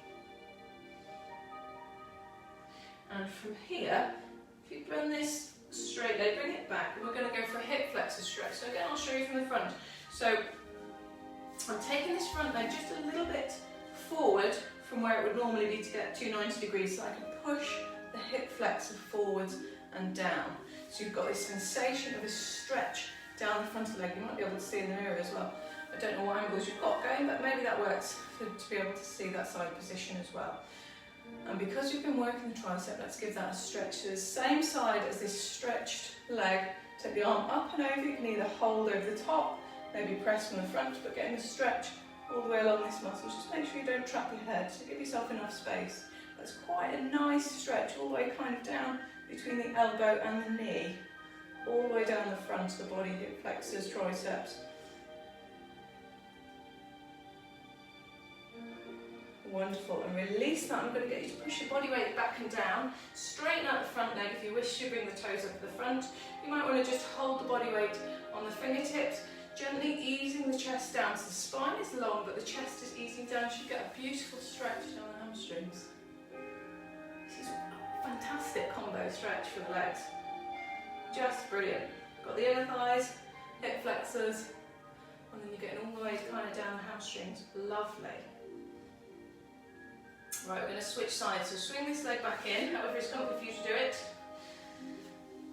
And from here, if you bring this straight leg, bring it back, and we're going to go for a hip flexor stretch. So again, I'll show you from the front. So I'm taking this front leg just a little bit forward from where it would normally be to get to 90 degrees, so I can push the hip flexor forwards and down. So you've got this sensation of a stretch down the front of the leg. You might be able to see in the mirror as well. I don't know what angles you've got going, but maybe that works to be able to see that side position as well. And because you've been working the tricep, let's give that a stretch to the same side as this stretched leg. Take the arm up and over. You can either hold over the top, maybe press from the front, but getting a stretch all the way along this muscle. Just make sure you don't trap your head, so give yourself enough space. That's quite a nice stretch, all the way kind of down between the elbow and the knee, all the way down the front of the body, hip flexors, triceps. Wonderful, and release that. I'm going to get you to push your body weight back and down, straighten out the front leg. If you wish to bring the toes up at the front, you might want to just hold the body weight on the fingertips, gently easing the chest down. So the spine is long, but the chest is easing down. You should get a beautiful stretch down the hamstrings. This is a fantastic combo stretch for the legs. Just brilliant. Got the inner thighs, hip flexors, and then you're getting all the way kind of down the hamstrings. Lovely. Right, we're going to switch sides. So swing this leg back in, however it's comfortable for you to do it.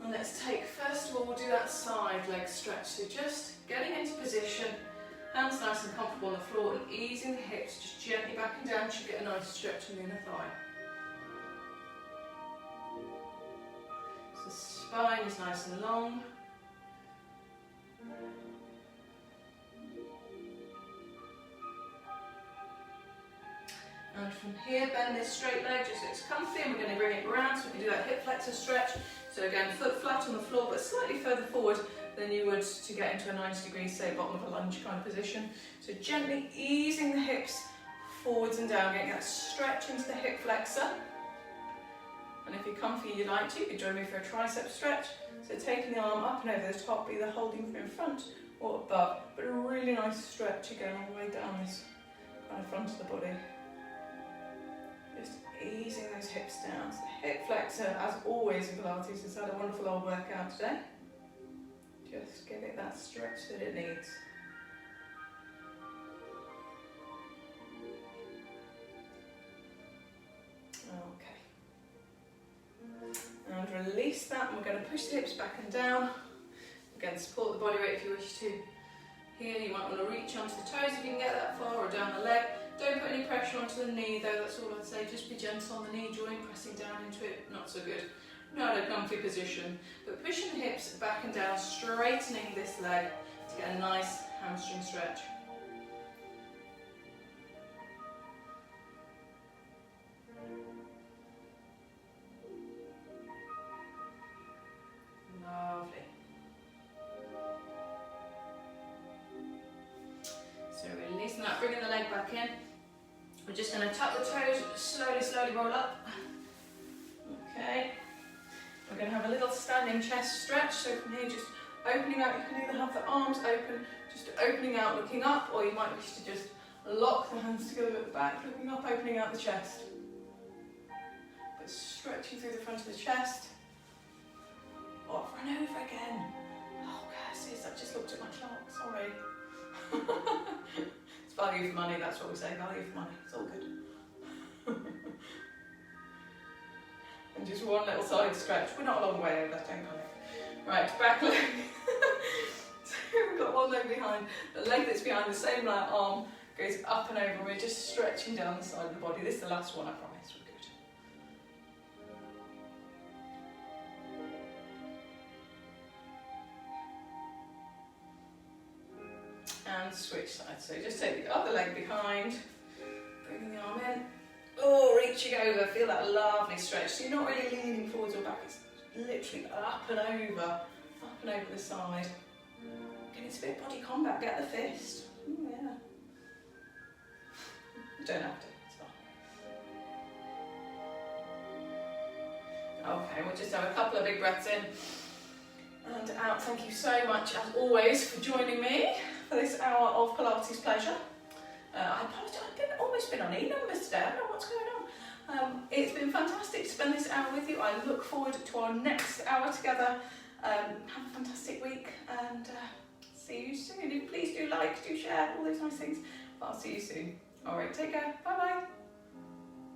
And let's take, first of all, we'll do that side leg stretch. So just getting into position, hands nice and comfortable on the floor, and easing the hips just gently back and down. Should get a nice stretch in the inner thigh. So the spine is nice and long. And from here, bend this straight leg just so it's comfy, and we're going to bring it around so we can do that hip flexor stretch. So again, foot flat on the floor, but slightly further forward than you would to get into a 90 degrees, say bottom of a lunge kind of position. So gently easing the hips forwards and down, getting that stretch into the hip flexor. And if you're comfy and you'd like to, you can join me for a tricep stretch. So taking the arm up and over the top, either holding from in front or above, but a really nice stretch again all the way down this kind of front of the body. Just easing those hips down. So the hip flexor, as always in Pilates, has had a wonderful old workout today. Just give it that stretch that it needs. Okay. And release that, and we're going to push the hips back and down. Again, support the body weight if you wish to. Here you might want to reach onto the toes if you can get that far, or down the leg. Don't put any pressure onto the knee though, that's all I'd say. Just be gentle on the knee joint, pressing down into it, not so good. Not a comfy position. But pushing the hips back and down, straightening this leg to get a nice hamstring stretch. Lovely. So releasing that, bringing the leg back in. We're just going to tuck the toes, slowly roll up. Okay. We're going to have a little standing chest stretch. So from here, just opening out. You can either have the arms open, just opening out, looking up, or you might wish to just lock the hands together at the back, looking up, opening out the chest. But stretching through the front of the chest. Over and over again. Oh, curses, I've just looked at my clock, sorry. It's value for money, that's what we say, value for money, it's all good. And just one little side stretch. We're not a long way over, don't panic. Right, back leg. So we've got one leg behind. The leg that's behind the same arm goes up and over. We're just stretching down the side of the body. This is the last one, I promise. And switch sides. So just take the other leg behind, bringing the arm in. Oh, reaching over, feel that lovely stretch. So you're not really leaning forwards or back, it's literally up and over the side. Get into a bit of body combat, get the fist. Ooh, yeah. You don't have to, it's fine. Okay, we'll just have a couple of big breaths in and out. Thank you so much, as always, for joining me for this hour of Pilates pleasure. I apologise, I've almost been on e-numbers today, I don't know what's going on. It's been fantastic to spend this hour with you. I look forward to our next hour together. Have a fantastic week and see you soon. Please do like, do share, all those nice things. I'll see you soon. Alright, take care, bye bye.